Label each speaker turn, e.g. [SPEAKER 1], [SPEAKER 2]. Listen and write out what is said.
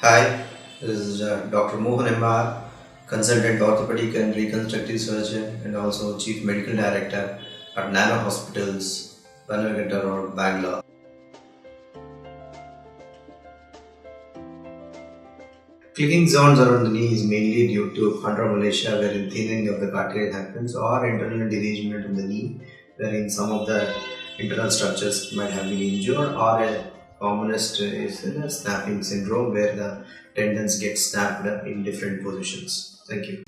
[SPEAKER 1] Hi, this is Dr. Mohan MR, consultant orthopedic and reconstructive surgeon, and also chief medical director at Nano Hospitals, Bannerghatta Road, Bangalore. Clicking zones around the knee is mainly due to chondromalacia, wherein thinning of the cartilage happens, or internal derangement of the knee, wherein some of the internal structures might have been injured, or a commonest is a snapping syndrome, where the tendons get snapped in different positions. Thank you.